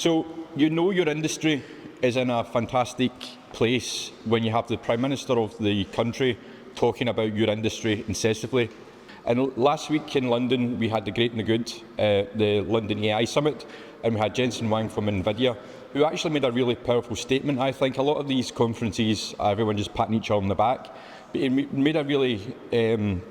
So you know your industry is in a fantastic place when you have the Prime Minister of the country talking about your industry incessantly. And last week in London, we had the Great and the Good, the London AI Summit, and we had Jensen Huang from NVIDIA, who actually made a really powerful statement. I think a lot of these conferences, everyone just patting each other on the back, but he made a really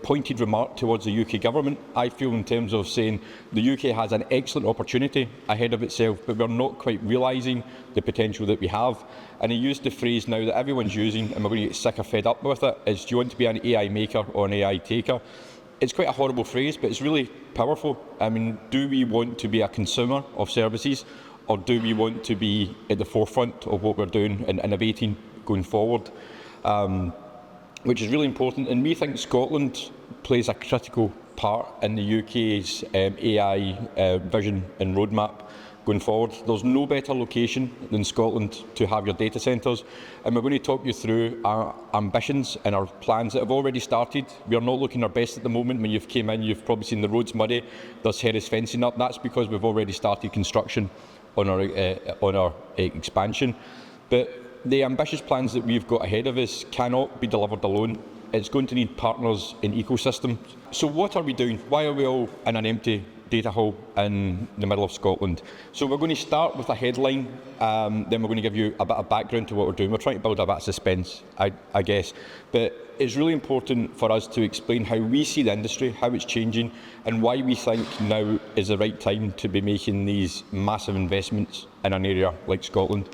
pointed remark towards the UK government, I feel, in terms of saying the UK has an excellent opportunity ahead of itself, but we're not quite realising the potential that we have. And he used the phrase now that everyone's using, and we're going to get sick or fed up with it, is, do you want to be an AI maker or an AI taker? It's quite a horrible phrase, but it's really powerful. I mean, do we want to be a consumer of services, or do we want to be at the forefront of what we're doing and innovating going forward? Which is really important, and we think Scotland plays a critical part in the UK's AI vision and roadmap going forward. There's no better location than Scotland to have your data centres, and we're going to talk you through our ambitions and our plans that have already started. We are not looking our best at the moment. When you've came in, you've probably seen the roads muddy, there's Harris fencing up. That's because we've already started construction on our expansion. But the ambitious plans that we've got ahead of us cannot be delivered alone. It's going to need partners in ecosystems. So what are we doing? Why are we all in an empty data hall in the middle of Scotland? So we're going to start with a headline, then we're going to give you a bit of background to what we're doing. We're trying to build a bit of suspense, I guess. But it's really important for us to explain how we see the industry, how it's changing, and why we think now is the right time to be making these massive investments in an area like Scotland.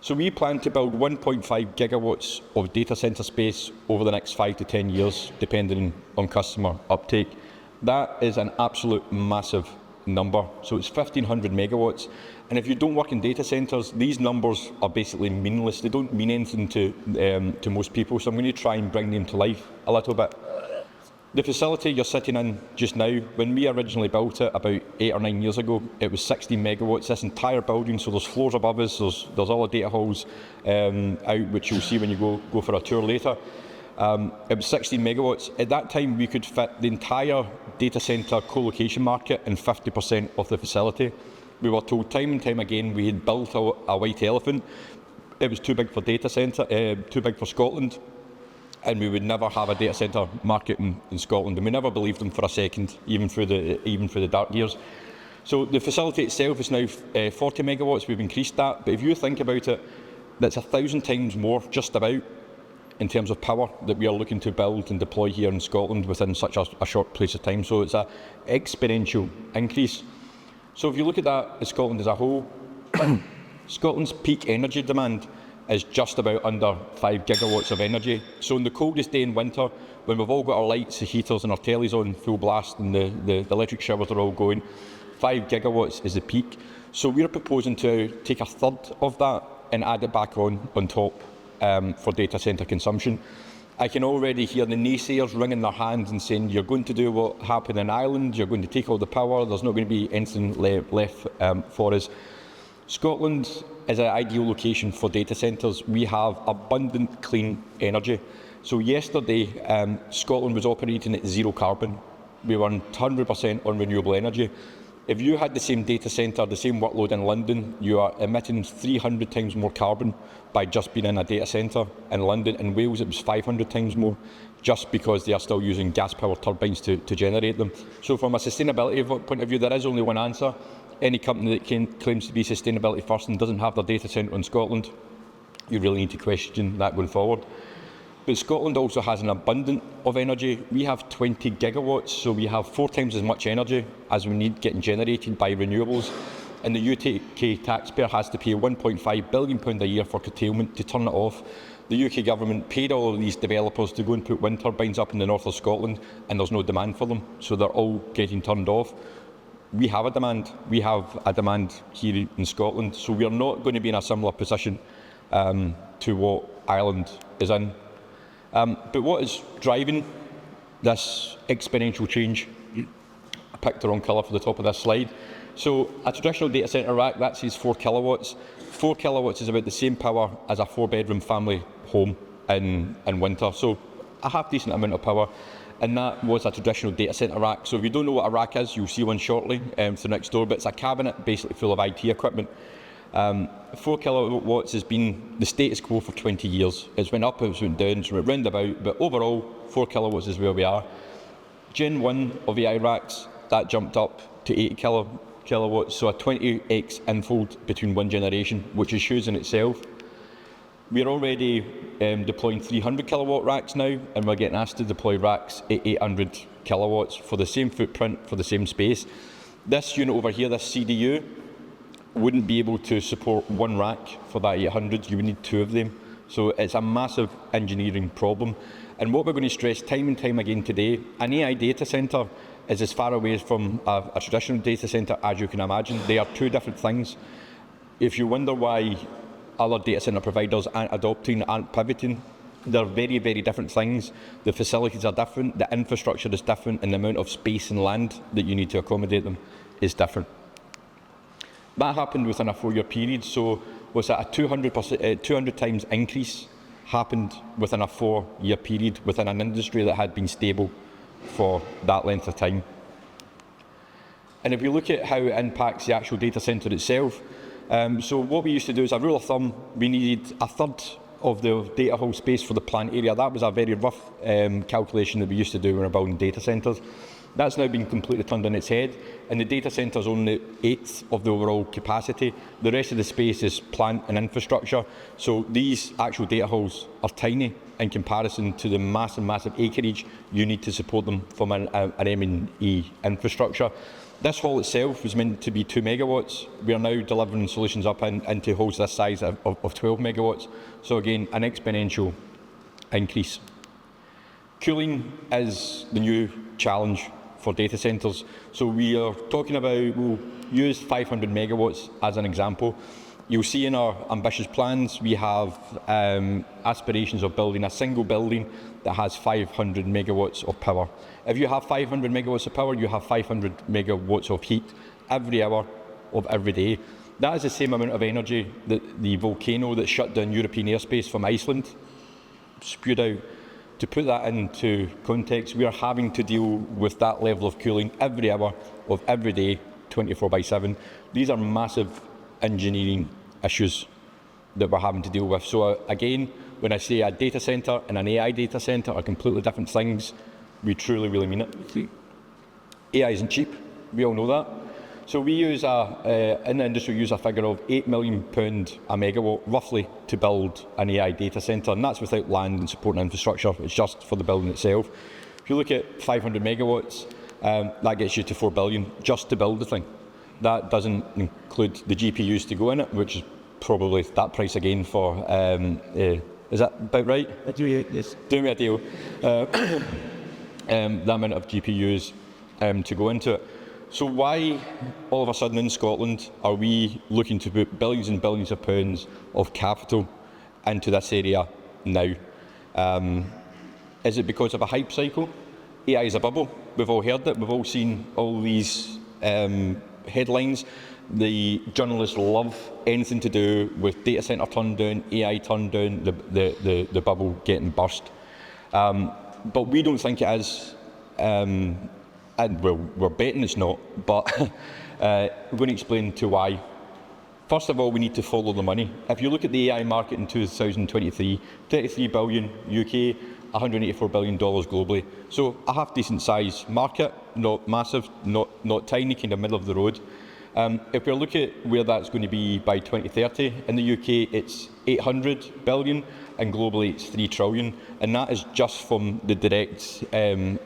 So we plan to build 1.5 gigawatts of data centre space over the next 5 to 10 years, depending on customer uptake. That is an absolute massive number. So it's 1,500 megawatts. And if you don't work in data centres, these numbers are basically meaningless. They don't mean anything to most people. So I'm going to try and bring them to life a little bit. The facility you're sitting in just now, when we originally built it about 8 or 9 years ago, it was 16 megawatts. This entire building, so there's floors above us, there's all the data halls out, which you'll see when you go for a tour later. It was 16 megawatts. At that time, we could fit the entire data centre co-location market in 50% of the facility. We were told time and time again we had built a white elephant. It was too big for data centre, too big for Scotland, and we would never have a data centre market in Scotland. And we never believed them for a second, even through the dark years. So the facility itself is now 40 megawatts. We've increased that, but if you think about it, that's 1,000 times more, just about, in terms of power that we are looking to build and deploy here in Scotland within such a short place of time. So it's an exponential increase. So if you look at that as Scotland as a whole, Scotland's peak energy demand is just about under 5 gigawatts of energy. So on the coldest day in winter, when we've all got our lights, the heaters and our tellies on full blast and the electric showers are all going, 5 gigawatts is the peak. So we're proposing to take a third of that and add it back on top for data centre consumption. I can already hear the naysayers wringing their hands and saying, you're going to do what happened in Ireland, you're going to take all the power, there's not going to be anything left for us. Scotland is an ideal location for data centres. We have abundant clean energy. So yesterday, Scotland was operating at zero carbon. We were 100% on renewable energy. If you had the same data centre, the same workload in London, you are emitting 300 times more carbon by just being in a data centre in London. In Wales, it was 500 times more, just because they are still using gas-powered turbines to generate them. So from a sustainability point of view, there is only one answer. Any company that claims to be sustainability first and doesn't have their data centre in Scotland, you really need to question that going forward. But Scotland also has an abundance of energy. We have 20 gigawatts, so we have 4 times as much energy as we need getting generated by renewables. And the UK taxpayer has to pay £1.5 billion a year for curtailment to turn it off. The UK government paid all of these developers to go and put wind turbines up in the north of Scotland, and there's no demand for them, so they're all getting turned off. We have a demand. We have a demand here in Scotland, so we are not going to be in a similar position to what Ireland is in. But what is driving this exponential change? I picked the wrong colour for the top of this slide. So a traditional data centre rack, that says 4 kilowatts. 4 kilowatts is about the same power as a 4-bedroom family home in winter. So a half decent amount of power. and that was a traditional data centre rack. So if you don't know what a rack is, you'll see one shortly to next door, but it's a cabinet basically full of IT equipment. 4 kilowatts has been the status quo for 20 years. It's went up, it's went down, it's went round about, but overall 4 kilowatts is where we are. Gen 1 of AI racks, that jumped up to 80 kilowatts, so a 20x infold between one generation, which is huge in itself. We're already deploying 300 kilowatt racks now, and we're getting asked to deploy racks at 800 kilowatts for the same footprint, for the same space. This unit over here, this CDU, wouldn't be able to support one rack for that 800, you would need 2 of them. So it's a massive engineering problem. And what we're going to stress time and time again today, an AI data centre is as far away from a traditional data centre as you can imagine. They are 2 different things. If you wonder why other data centre providers aren't adopting, aren't pivoting, they're very, very different things. The facilities are different, the infrastructure is different, and the amount of space and land that you need to accommodate them is different. That happened within a 4-year period, so was that a 200 times increase happened within a 4-year period within an industry that had been stable for that length of time. And if you look at how it impacts the actual data centre itself, so what we used to do is a rule of thumb, we needed a third of the data hall space for the plant area. That was a very rough calculation that we used to do when we were building data centres. That's now been completely turned on its head, and the data centre is only 1/8 of the overall capacity. The rest of the space is plant and infrastructure, so these actual data halls are tiny in comparison to the massive acreage you need to support them from an M&E infrastructure. This hall itself was meant to be 2 megawatts. We are now delivering solutions up into halls this size of 12 megawatts. So again, an exponential increase. Cooling is the new challenge for data centres. So we are talking about, we'll use 500 megawatts as an example. You'll see in our ambitious plans, we have aspirations of building a single building that has 500 megawatts of power. If you have 500 megawatts of power, you have 500 megawatts of heat every hour of every day. That is the same amount of energy that the volcano that shut down European airspace from Iceland spewed out. To put that into context, we are having to deal with that level of cooling every hour of every day, 24/7. These are massive engineering issues that we're having to deal with. So again, when I say a data centre and an AI data centre are completely different things, we truly, really mean it. AI isn't cheap, we all know that. So we use in the industry, we use a figure of £8 million a megawatt, roughly, to build an AI data centre, and that's without land and supporting infrastructure, it's just for the building itself. If you look at 500 megawatts, that gets you to 4 billion just to build the thing. That doesn't include the GPUs to go in it, which is probably that price again for, is that about right? Yes. Do me a deal. The amount of GPUs to go into it. So why, all of a sudden in Scotland, are we looking to put billions and billions of pounds of capital into this area now? Is it because of a hype cycle? AI is a bubble. We've all heard it. We've all seen all these headlines. The journalists love anything to do with data centre turned down, AI turned down, the bubble getting burst. But we don't think it is. And we're betting it's not, but we're going to explain to why. First of all, we need to follow the money. If you look at the AI market in 2023, 33 billion UK, $184 billion globally. So a half decent size market, not massive, not tiny, kind of middle of the road. If we look at where that's going to be by 2030, in the UK it's 800 billion and globally it's 3 trillion, and that is just from the direct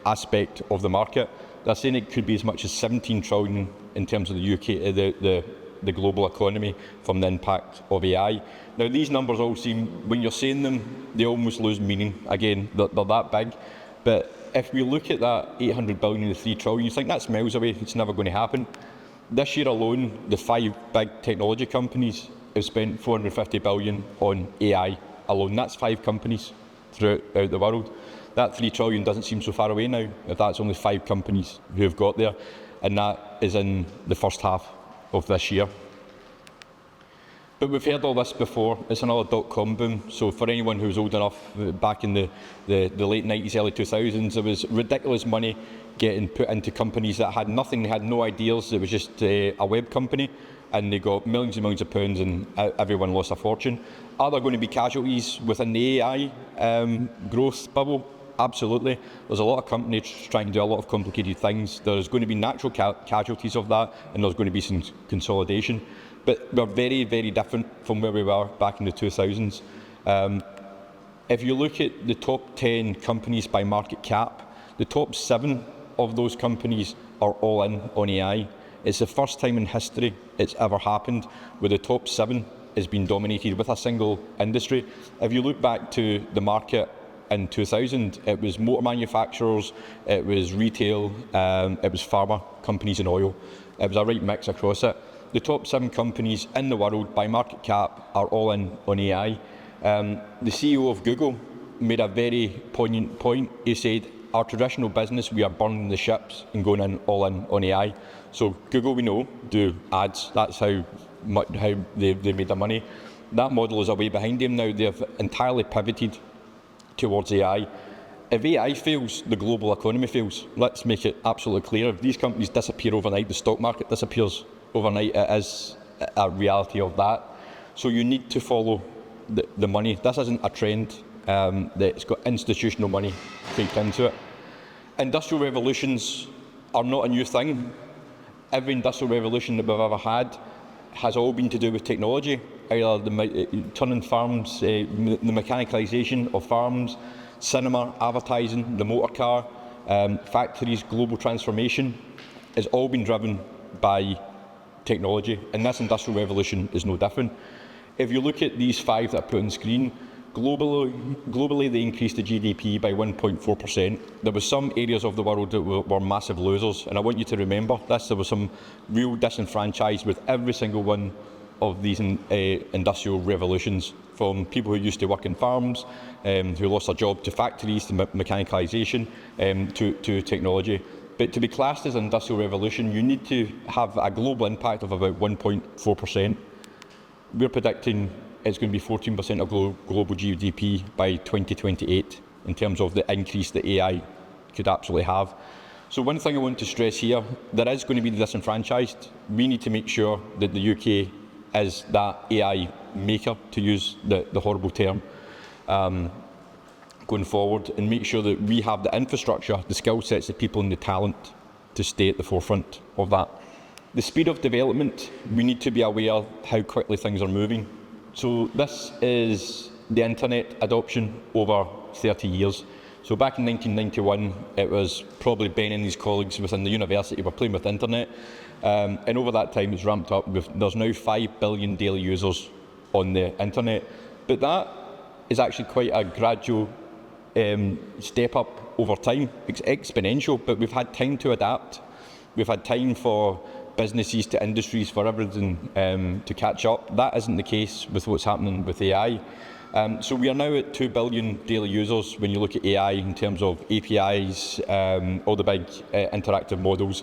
aspect of the market. They're saying it could be as much as 17 trillion in terms of the UK, the global economy from the impact of AI. Now these numbers all seem, when you're saying them, they almost lose meaning. Again, they're that big. But if we look at that 800 billion and the 3 trillion, you think that's miles away, it's never going to happen. This year alone, the 5 big technology companies have spent 450 billion on AI alone. That's 5 companies throughout the world. That 3 trillion doesn't seem so far away now, if that's only 5 companies who have got there, and that is in the first half of this year. But we've heard all this before. It's another dot-com boom. So for anyone who's old enough, back in the late 90s, early 2000s, there was ridiculous money getting put into companies that had nothing, they had no ideas. It was just a web company, and they got millions and millions of pounds, and everyone lost a fortune. Are there going to be casualties within the AI growth bubble? Absolutely. There's a lot of companies trying to do a lot of complicated things. There's going to be natural casualties of that, and there's going to be some consolidation. But we're very, very different from where we were back in the 2000s. If you look at the top 10 companies by market cap, the top 7 of those companies are all in on AI. It's the first time in history it's ever happened where the top 7 has been dominated with a single industry. If you look back to the market in 2000, it was motor manufacturers, it was retail, it was pharma companies and oil. It was a right mix across it. The top 7 companies in the world by market cap are all in on AI. The CEO of Google made a very poignant point. He said, our traditional business, we are burning the ships and going in all in on AI. So Google, we know, do ads. That's how they made their money. That model is away behind them now. They've entirely pivoted towards AI. If AI fails, the global economy fails. Let's make it absolutely clear. If these companies disappear overnight, the stock market disappears overnight. It is a reality of that. So you need to follow the money. This isn't a trend that's got institutional money baked into it. Industrial revolutions are not a new thing. Every industrial revolution that we've ever had has all been to do with technology, either turning farms, the mechanicalisation of farms, cinema, advertising, the motor car, factories, global transformation. It's all been driven by technology, and this industrial revolution is no different. If you look at these 5 that I put on screen, globally they increased the GDP by 1.4%. There were some areas of the world that were massive losers, and I want you to remember this. There was some real disenfranchised with every single one of these industrial revolutions, from people who used to work in farms, who lost their job, to factories, to mechanicalisation, to technology. But to be classed as an industrial revolution, you need to have a global impact of about 1.4%. We're predicting it's going to be 14% of global GDP by 2028 in terms of the increase that AI could absolutely have. So one thing I want to stress here, there is going to be the disenfranchised. We need to make sure that the UK is that AI maker, to use the horrible term, going forward, and make sure that we have the infrastructure, the skill sets, the people and the talent to stay at the forefront of that. The speed of development, we need to be aware how quickly things are moving. So this is the internet adoption over 30 years. So back in 1991, it was probably Ben and his colleagues within the university were playing with the internet. And over that time, it's ramped up. There's now 5 billion daily users on the internet. But that is actually quite a gradual step up over time. It's exponential, but we've had time to adapt. We've had time for businesses to industries, for everything to catch up. That isn't the case with what's happening with AI. So we are now at 2 billion daily users when you look at AI in terms of APIs, all the big interactive models.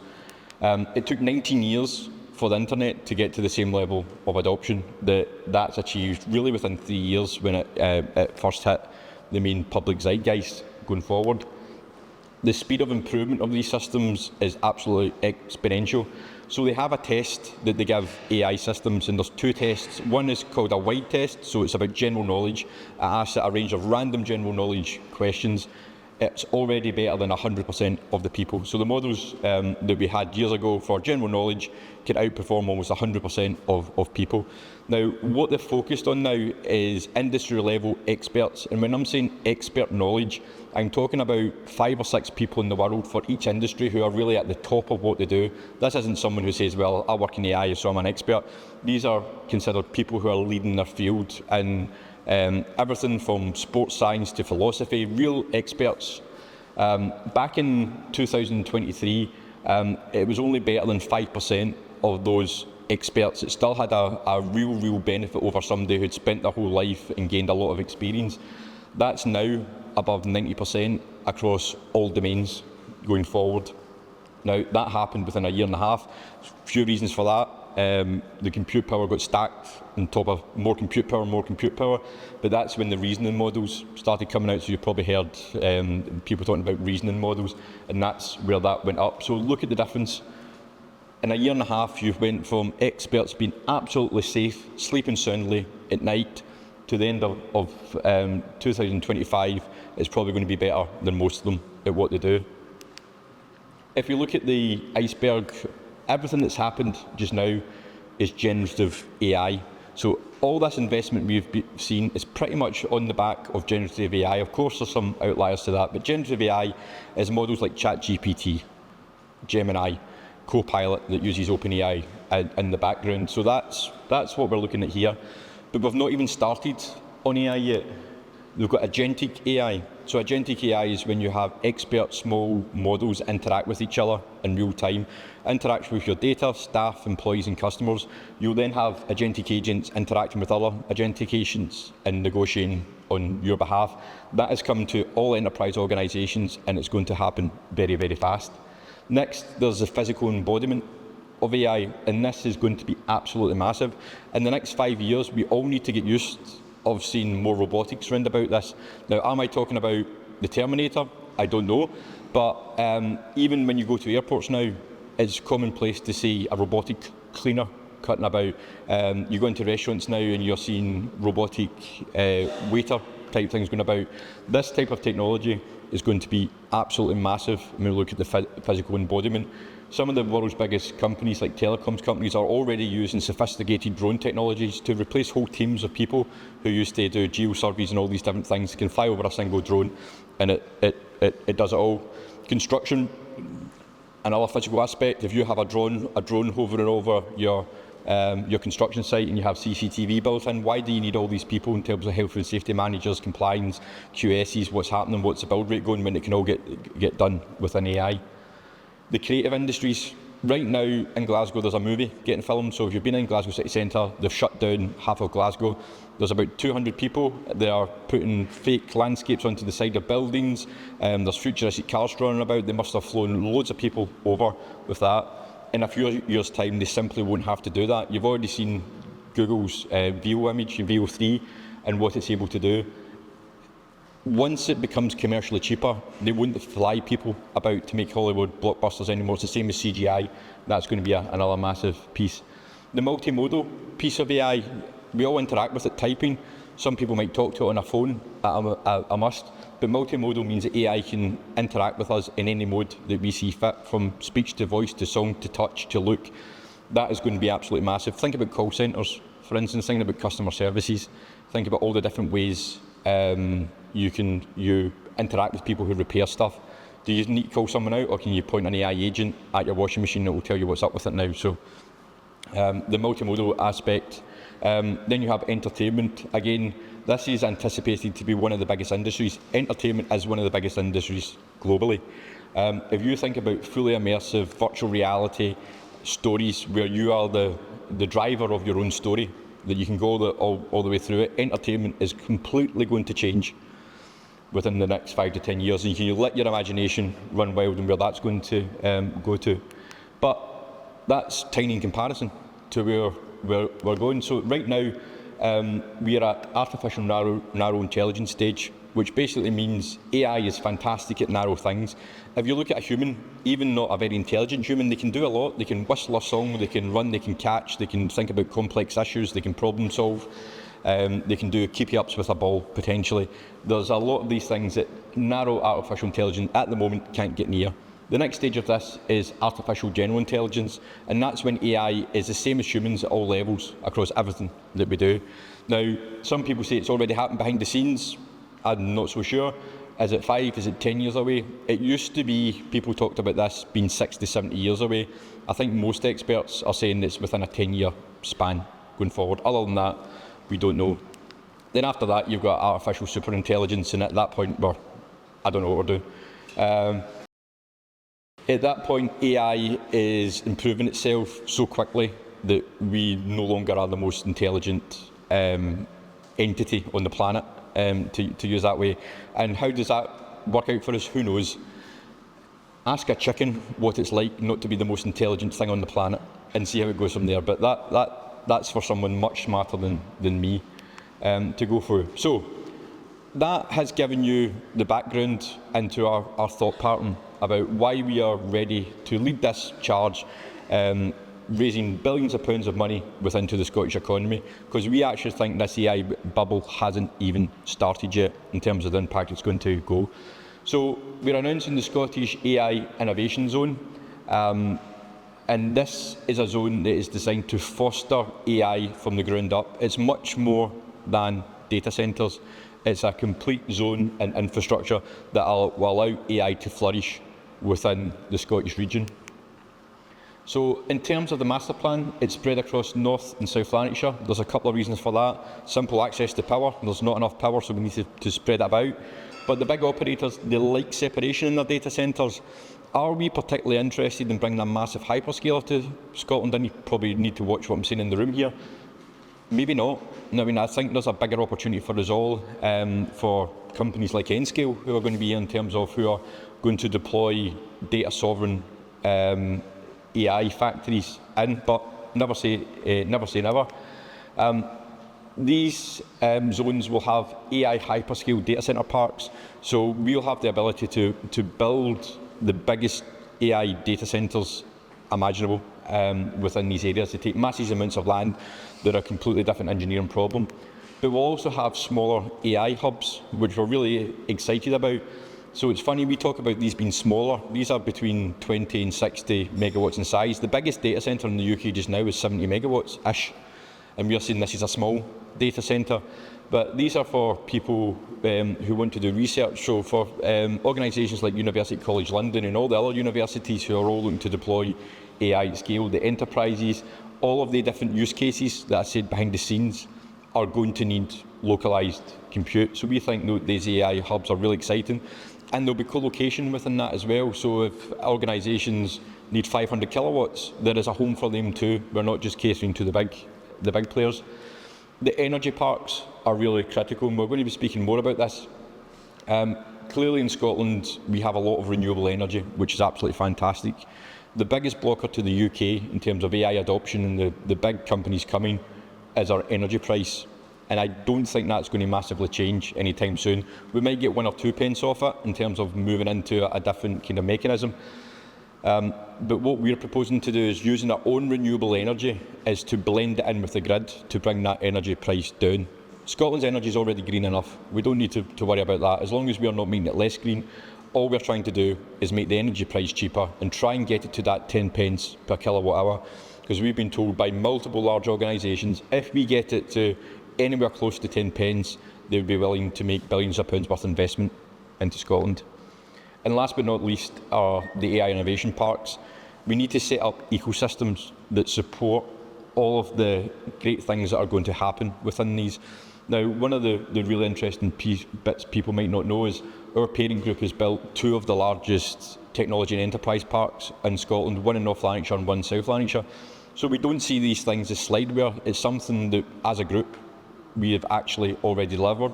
It took 19 years for the internet to get to the same level of adoption that's achieved really within 3 years when it first hit the main public zeitgeist going forward. The speed of improvement of these systems is absolutely exponential. So they have a test that they give AI systems, and there's 2 tests. One is called a wide test, so it's about general knowledge. It asks a range of random general knowledge questions. It's already better than 100% of the people. So the models that we had years ago for general knowledge can outperform almost 100% of people. Now, what they're focused on now is industry level experts. And when I'm saying expert knowledge, I'm talking about 5 or 6 people in the world for each industry who are really at the top of what they do. This isn't someone who says, well, I work in AI, so I'm an expert. These are considered people who are leading their field in everything from sports science to philosophy, real experts. Back in 2023, it was only better than 5% of those experts. It still had a real benefit over somebody who'd spent their whole life and gained a lot of experience. That's now above 90% across all domains going forward. Now, that happened within a year and a half. A few reasons for that. the compute power got stacked on top of more compute power, but that's when the reasoning models started coming out, so you've probably heard people talking about reasoning models, and that's where that went up. So look at the difference. In a year and a half, you've went from experts being absolutely safe, sleeping soundly at night, to the end of 2025, it's probably going to be better than most of them at what they do. If you look at the iceberg, everything that's happened just now is generative AI. So all this investment we've seen is pretty much on the back of generative AI. Of course, there's some outliers to that, but generative AI is models like ChatGPT, Gemini, Copilot that uses OpenAI in the background. So that's what we're looking at here. But we've not even started on AI yet. We've got agentic AI. So agentic AI is when you have expert small models interact with each other in real time, interact with your data, staff, employees and customers. You'll then have agentic agents interacting with other agentic agents and negotiating on your behalf. That has come to all enterprise organisations, and it's going to happen very, very fast. Next, there's the physical embodiment of AI, and this is going to be absolutely massive. In the next 5 years, we all need to get used of seeing more robotics around about this. Now, am I talking about the Terminator? I don't know, but even when you go to airports now, it's commonplace to see a robotic cleaner cutting about. You go into restaurants now and you're seeing robotic waiter type things going about. This type of technology is going to be absolutely massive when we look at the physical embodiment. Some of the world's biggest companies, like telecoms companies, are already using sophisticated drone technologies to replace whole teams of people who used to do geo-surveys and all these different things. They can fly over a single drone, and it does it all. Construction, another physical aspect. If you have a drone hovering over your construction site and you have CCTV built in, why do you need all these people in terms of health and safety managers, compliance, QSs, what's happening, what's the build rate going, when it can all get done within AI? The creative industries, right now in Glasgow there's a movie getting filmed, so if you've been in Glasgow city centre, they've shut down half of Glasgow. There's about 200 people. They are putting fake landscapes onto the side of buildings. There's futuristic cars running about. They must have flown loads of people over with that. In a few years' time, they simply won't have to do that. You've already seen Google's VO image, VO3, and what it's able to do. Once it becomes commercially cheaper, they won't fly people about to make Hollywood blockbusters anymore. It's the same as CGI. That's going to be another massive piece. The multimodal piece of AI, we all interact with it typing. Some people might talk to it on a phone, a must, but multimodal means that AI can interact with us in any mode that we see fit, from speech to voice to song to touch to look. That is going to be absolutely massive. Think about call centres, for instance, think about customer services, think about all the different ways you interact with people who repair stuff. Do you need to call someone out, or can you point an AI agent at your washing machine that will tell you what's up with it now? So the multimodal aspect. Then you have entertainment. Again, this is anticipated to be one of the biggest industries. Entertainment is one of the biggest industries globally. If you think about fully immersive virtual reality stories where you are the driver of your own story, that you can go all the way through it, entertainment is completely going to change within the next 5 to 10 years, and you can let your imagination run wild and where that's going to go to. But that's tiny in comparison to where we're going. So right now, we are at artificial narrow intelligence stage, which basically means AI is fantastic at narrow things. If you look at a human, even not a very intelligent human, they can do a lot. They can whistle a song, they can run, they can catch, they can think about complex issues, they can problem solve, they can do keepy-ups with a ball, potentially. There's a lot of these things that narrow artificial intelligence at the moment can't get near. The next stage of this is artificial general intelligence, and that's when AI is the same as humans at all levels across everything that we do. Now, some people say it's already happened behind the scenes. I'm not so sure. Is it 5, is it 10 years away? It used to be, people talked about this being 60, 70 years away. I think most experts are saying it's within a 10-year span going forward. Other than that, we don't know. Then after that, you've got artificial superintelligence, and at that point, I don't know what we're doing. At that point, AI is improving itself so quickly that we no longer are the most intelligent entity on the planet, to use that way. And how does that work out for us? Who knows? Ask a chicken what it's like not to be the most intelligent thing on the planet. and see how it goes from there. But that's for someone much smarter than me to go through. So that has given you the background into our thought pattern about why we are ready to lead this charge, raising billions of pounds of money into the Scottish economy, because we actually think this AI bubble hasn't even started yet in terms of the impact it's going to go. So we're announcing the Scottish AI Innovation Zone, and this is a zone that is designed to foster AI from the ground up. It's much more than data centres. It's a complete zone and infrastructure that will allow AI to flourish within the Scottish region. So in terms of the master plan, it's spread across North and South Lanarkshire. There's a couple of reasons for that. Simple access to power. There's not enough power, so we need to spread that about. But the big operators, they like separation in their data centres. Are we particularly interested in bringing a massive hyperscaler to Scotland? And you probably need to watch what I'm saying in the room here. Maybe not. I mean, I think there's a bigger opportunity for us all, for companies like Nscale, who are going to be in terms of who are going to deploy data sovereign AI factories in, but never say never. These zones will have AI hyperscale data centre parks, so we'll have the ability to build the biggest AI data centres imaginable within these areas. They take massive amounts of land. They're a completely different engineering problem. But we'll also have smaller AI hubs, which we're really excited about. So it's funny, we talk about these being smaller. These are between 20 and 60 megawatts in size. The biggest data centre in the UK just now is 70 megawatts-ish. And we're saying this is a small data centre. But these are for people who want to do research. So for organisations like University College London and all the other universities who are all looking to deploy AI at scale, the enterprises, all of the different use cases that I said behind the scenes are going to need localised compute. So we think these AI hubs are really exciting. And there'll be co-location within that as well. So if organisations need 500 kilowatts, there is a home for them too. We're not just catering to the big players. The energy parks are really critical, and we're going to be speaking more about this. Clearly in Scotland, we have a lot of renewable energy, which is absolutely fantastic. The biggest blocker to the UK in terms of AI adoption and the big companies coming is our energy price. And I don't think that's going to massively change anytime soon. We might get 1 or 2 pence off it in terms of moving into a different kind of mechanism. But what we're proposing to do is using our own renewable energy is to blend it in with the grid to bring that energy price down. Scotland's energy is already green enough. We don't need to worry about that. As long as we are not making it less green, all we're trying to do is make the energy price cheaper and try and get it to that 10 pence per kilowatt hour. Because we've been told by multiple large organisations, if we get it to anywhere close to 10 pence, they would be willing to make billions of pounds worth of investment into Scotland. And last but not least are the AI innovation parks. We need to set up ecosystems that support all of the great things that are going to happen within these. Now, one of the really interesting bits people might not know is our parent group has built 2 of the largest technology and enterprise parks in Scotland, one in North Lanarkshire and one in South Lanarkshire. So we don't see these things as slideware. It's something that, as a group, we have actually already delivered.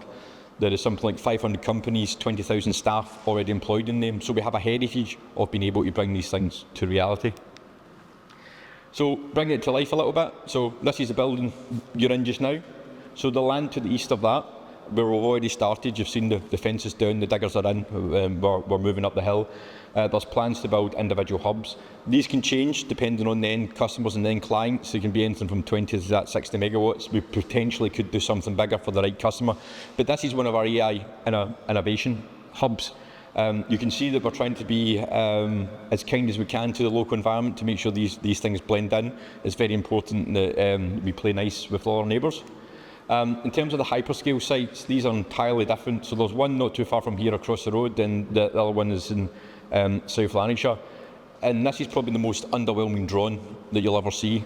There is something like 500 companies, 20,000 staff already employed in them. So we have a heritage of being able to bring these things to reality. So bringing it to life a little bit. So this is the building you're in just now. So the land to the east of that, where we've already started, you've seen the fences down, the diggers are in, we're moving up the hill. There's plans to build individual hubs. These can change depending on the end customers and the end clients. It can be anything from 20 to that 60 megawatts. We potentially could do something bigger for the right customer. But this is one of our AI innovation hubs. You can see that we're trying to be as kind as we can to the local environment to make sure these things blend in. It's very important that we play nice with all our neighbours. In terms of the hyperscale sites, these are entirely different. So there's one not too far from here across the road, and the other one is in South Lanarkshire. And this is probably the most underwhelming drawing that you'll ever see.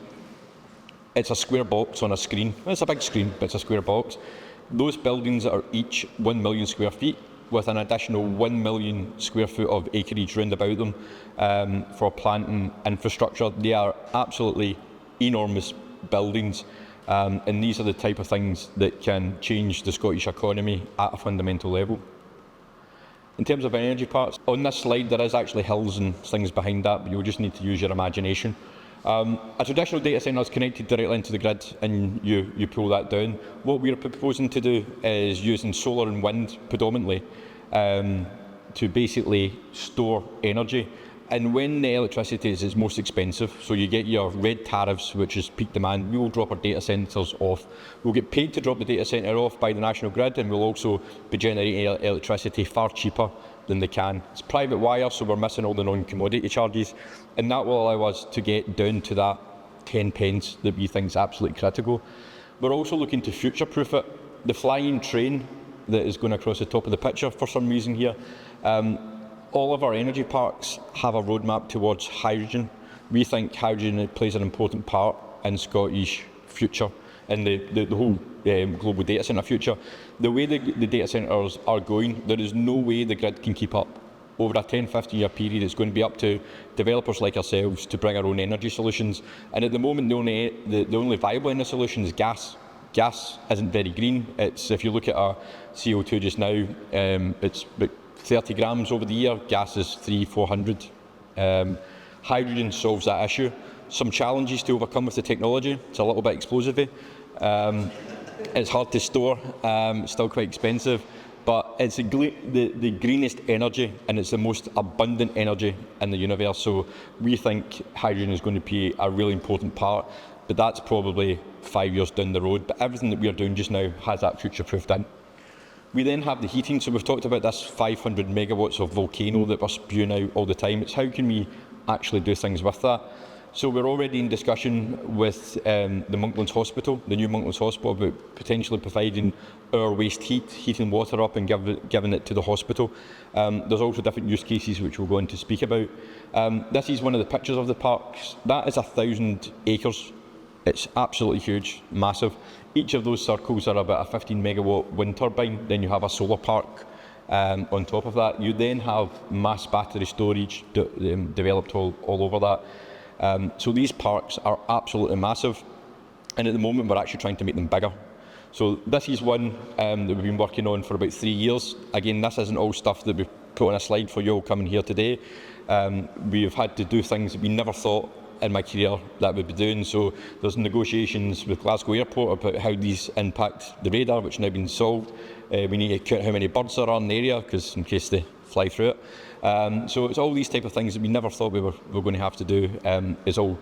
It's a square box on a screen. It's a big screen, but it's a square box. Those buildings are each 1 million square feet with an additional 1 million square foot of acreage round about them for plant and infrastructure. They are absolutely enormous buildings. And these are the type of things that can change the Scottish economy at a fundamental level. In terms of energy parks, on this slide there is actually hills and things behind that, but you'll just need to use your imagination. A traditional data centre is connected directly into the grid and you pull that down. What we're proposing to do is using solar and wind predominantly to basically store energy. And when the electricity is most expensive, so you get your red tariffs, which is peak demand, we will drop our data centres off. We'll get paid to drop the data centre off by the national grid, and we'll also be generating electricity far cheaper than they can. It's private wire, so we're missing all the non-commodity charges, and that will allow us to get down to that 10 pence that we think is absolutely critical. We're also looking to future-proof it. The flying train that is going across the top of the picture for some reason here, all of our energy parks have a roadmap towards hydrogen. We think hydrogen plays an important part in Scottish future and the whole global data centre future. The way the data centres are going, there is no way the grid can keep up. Over a 10-15 year period, it's going to be up to developers like ourselves to bring our own energy solutions. And at the moment, the only viable energy solution is gas. Gas isn't very green. It's, if you look at our CO2 just now, it's about 30 grams over the year. Gas is 300-400. Hydrogen solves that issue. Some challenges to overcome with the technology. It's a little bit explosive. It's hard to store. It's still quite expensive. But it's the greenest energy, and it's the most abundant energy in the universe. So we think hydrogen is going to be a really important part. But that's probably 5 years down the road. But everything that we're doing just now has that future-proofed in. We then have the heating. So we've talked about this 500 megawatts of volcano that we're spewing out all the time. It's how can we actually do things with that? So we're already in discussion with the Monklands Hospital, the new Monklands Hospital, about potentially providing our waste heating water up and giving it to the hospital. There's also different use cases which we'll go on to speak about. This is one of the pictures of the parks. That is 1,000 acres. It's absolutely huge, massive. Each of those circles are about a 15 megawatt wind turbine. Then you have a solar park on top of that. You then have mass battery storage developed all over that. So these parks are absolutely massive, and at the moment we're actually trying to make them bigger. So this is one that we've been working on for about 3 years. Again, this isn't all stuff that we've put on a slide for you all coming here today. We've had to do things that we never thought in my career that we'd be doing. So there's negotiations with Glasgow Airport about how these impact the radar, which has now been solved. We need to count how many birds there are in the area, because in case they fly through it. So it's all these type of things that we never thought we were going to have to do. Is all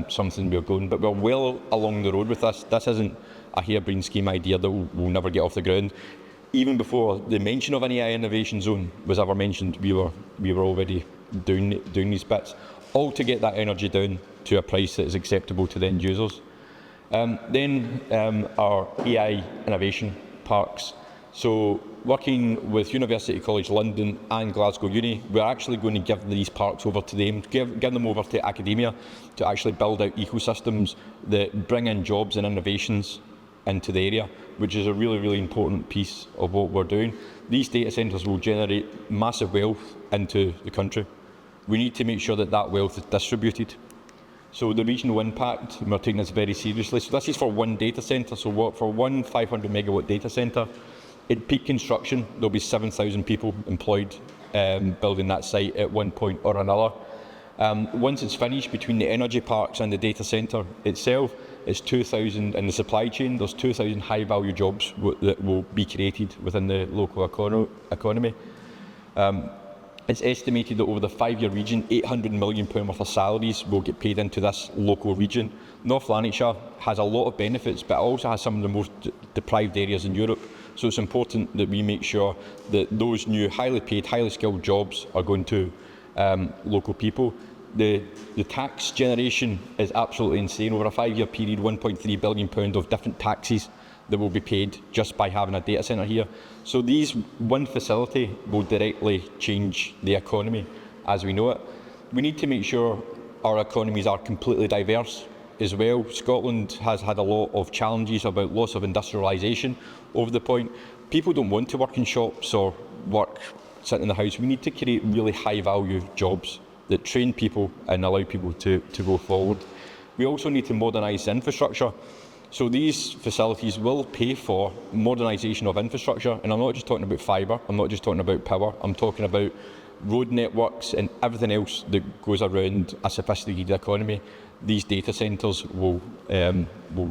something we're going, but we're well along the road with this. This isn't a harebrained scheme idea that will never get off the ground. Even before the mention of an AI innovation zone was ever mentioned, we were already doing these bits, all to get that energy down to a price that is acceptable to the end users. Then our AI innovation parks. So working with University College London and Glasgow Uni, we're actually going to give these parks over to them, give them over to academia to actually build out ecosystems that bring in jobs and innovations into the area, which is a really, really important piece of what we're doing. These data centres will generate massive wealth into the country. We need to make sure that that wealth is distributed. So the regional impact, we're taking this very seriously. So this is for one data centre. So for one 500 megawatt data centre, at peak construction, there'll be 7,000 people employed building that site at one point or another. Once it's finished, between the energy parks and the data centre itself, it's 2,000 in the supply chain. There's 2,000 high-value jobs that will be created within the local economy. It's estimated that over the 5-year region, £800 million worth of salaries will get paid into this local region. North Lanarkshire has a lot of benefits, but it also has some of the most deprived areas in Europe. So it's important that we make sure that those new highly paid, highly skilled jobs are going to local people. The tax generation is absolutely insane. Over a 5-year period, £1.3 billion of different taxes that will be paid just by having a data centre here. So these one facility will directly change the economy as we know it. We need to make sure our economies are completely diverse as well. Scotland has had a lot of challenges about loss of industrialisation over the point. People don't want to work in shops or work sitting in the house. We need to create really high value jobs that train people and allow people to go forward. We also need to modernise infrastructure. So these facilities will pay for modernisation of infrastructure, and I'm not just talking about fibre, I'm not just talking about power, I'm talking about road networks and everything else that goes around a sophisticated economy, these data centres will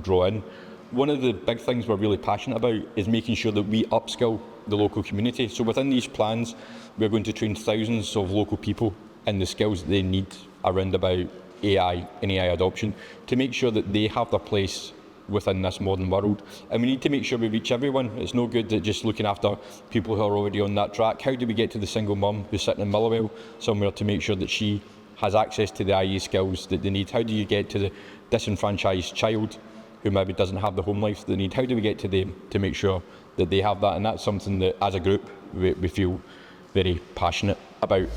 draw in. One of the big things we're really passionate about is making sure that we upskill the local community. So within these plans, we're going to train thousands of local people in the skills that they need around about AI and AI adoption to make sure that they have their place within this modern world. And we need to make sure we reach everyone. It's no good at just looking after people who are already on that track. How do we get to the single mum who's sitting in Motherwell somewhere to make sure that she has access to the IE skills that they need? How do you get to the disenfranchised child who maybe doesn't have the home life they need? How do we get to them to make sure that they have that? And that's something that as a group we feel very passionate about.